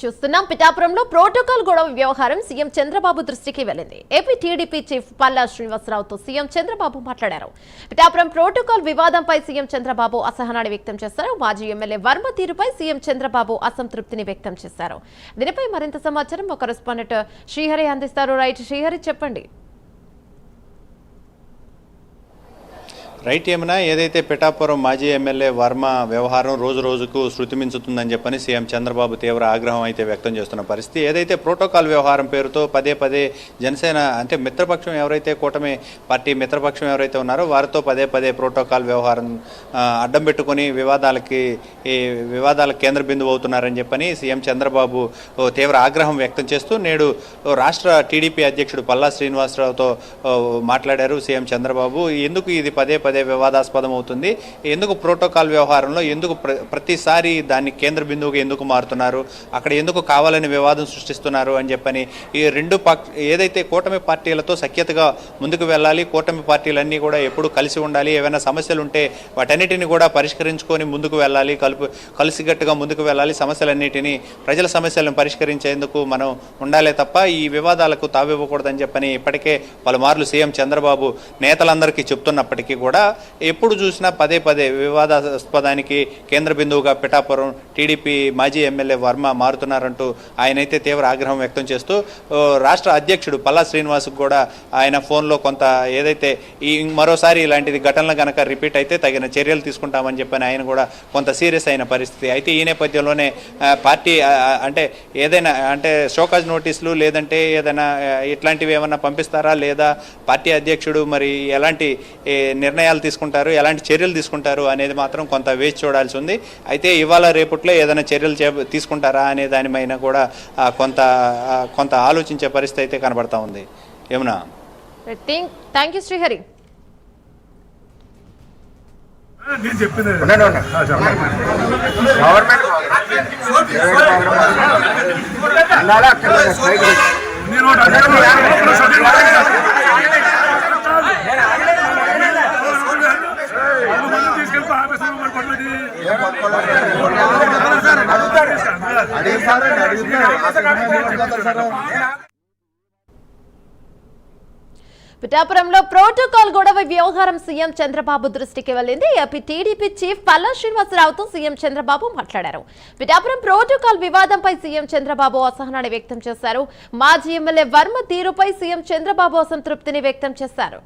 చూస్తున్నాం. పిఠాపురంలో ప్రోటోకాల్ గొడవ వ్యవహారం సీఎం చంద్రబాబు దృష్టికి వెళ్లింది. ఏపీ టీడీపీ చీఫ్ పల్లా శ్రీనివాసరావుతో సీఎం చంద్రబాబు మాట్లాడారు. పిఠాపురం ప్రోటోకాల్ వివాదంపై సీఎం చంద్రబాబు అసహనాన్ని వ్యక్తం చేశారు. మాజీ ఎమ్మెల్యే వర్మ తీరుపై సీఎం చంద్రబాబు అసంతృప్తిని వ్యక్తం చేశారు. దీనిపై మరింత సమాచారం మా కరెస్పాండెంట్ శ్రీహరి అందిస్తారు. రైట్ శ్రీహరి, చెప్పండి. రైట్ ఏమన్నా ఏదైతే పిఠాపురం మాజీ ఎమ్మెల్యే వర్మ వ్యవహారం రోజు రోజుకు శృతి మించుతుందని చెప్పని సీఎం చంద్రబాబు తీవ్ర ఆగ్రహం అయితే వ్యక్తం చేస్తున్న పరిస్థితి. ఏదైతే ప్రోటోకాల్ వ్యవహారం పేరుతో పదే పదే జనసేన అంటే మిత్రపక్షం ఎవరైతే కూటమి పార్టీ మిత్రపక్షం ఎవరైతే ఉన్నారో వారితో పదే పదే ప్రోటోకాల్ వ్యవహారం అడ్డం పెట్టుకుని వివాదాలకు కేంద్ర బిందువు అవుతున్నారని చెప్పని సీఎం చంద్రబాబు తీవ్ర ఆగ్రహం వ్యక్తం చేస్తూ నేడు రాష్ట్ర టీడీపీ అధ్యక్షుడు పల్లా శ్రీనివాసరావుతో మాట్లాడారు సీఎం చంద్రబాబు. ఎందుకు ఇది పదే వివాదాస్పదం అవుతుంది, ఎందుకు ప్రోటోకాల్ వ్యవహారంలో ఎందుకు ప్రతిసారి దాన్ని కేంద్ర బిందువుగా ఎందుకు మారుతున్నారు, అక్కడ ఎందుకు కావాలని వివాదం సృష్టిస్తున్నారు అని చెప్పని ఈ రెండు ఏదైతే కూటమి పార్టీలతో సఖ్యతగా ముందుకు వెళ్ళాలి, కూటమి పార్టీలన్నీ కూడా ఎప్పుడు కలిసి ఉండాలి, ఏమైనా సమస్యలు ఉంటే వాటన్నిటిని కూడా పరిష్కరించుకొని ముందుకు వెళ్ళాలి, కలిసిగట్టుగా ముందుకు వెళ్ళాలి, సమస్యలన్నిటినీ ప్రజల సమస్యలను పరిష్కరించేందుకు మనం ఉండాలే తప్ప ఈ వివాదాలకు తావివ్వకూడదని చెప్పని ఇప్పటికే పలుమార్లు సీఎం చంద్రబాబు నేతలందరికీ చెప్తున్నప్పటికీ కూడా ఎప్పుడు చూసినా పదే పదే వివాదాస్పదానికి కేంద్ర బిందువుగా పిఠాపురం టీడీపీ మాజీ ఎమ్మెల్యే వర్మ మారుతున్నారంటూ ఆయనైతే తీవ్ర ఆగ్రహం వ్యక్తం చేస్తూ రాష్ట్ర అధ్యక్షుడు పల్లా శ్రీనివాస్కు కూడా ఆయన ఫోన్లో కొంత ఏదైతే మరోసారి ఇలాంటిది ఘటనలు కనుక రిపీట్ అయితే తగిన చర్యలు తీసుకుంటామని చెప్పని ఆయన కూడా కొంత సీరియస్ అయిన పరిస్థితి. అయితే ఈ నేపథ్యంలోనే పార్టీ అంటే ఏదైనా అంటే షోకాజ్ నోటీసులు లేదంటే ఏదైనా ఇట్లాంటివి ఏమన్నా పంపిస్తారా లేదా పార్టీ అధ్యక్షుడు మరి ఎలాంటి నిర్ణయాలు తీసుకుంటారు, ఎలాంటి చర్యలు తీసుకుంటారు అనేది మాత్రం కొంత వేచి చూడాల్సి ఉంది. అయితే ఇవాళ రేపట్లో ఏదైనా చర్యలు తీసుకుంటారా అనే దానిపైన కూడా కొంత ఆలోచించే పరిస్థితి అయితే కనబడతా ఉంది. ఏమన్నా థ్యాంక్ యూ శ్రీహరి. పిఠాపురంలో ప్రోటోకాల్ గొడవ వ్యవహారం సీఎం చంద్రబాబు దృష్టికి వెళ్లింది. ఏపీ టీడీపీ చీఫ్ పల్లా శ్రీనివాసరావుతో సీఎం చంద్రబాబు మాట్లాడారు. పిఠాపురం ప్రోటోకాల్ వివాదంపై సీఎం చంద్రబాబు అసహనాన్ని వ్యక్తం చేశారు. మాజీ ఎమ్మెల్యే వర్మ తీరుపై సీఎం చంద్రబాబు అసంతృప్తిని వ్యక్తం చేశారు.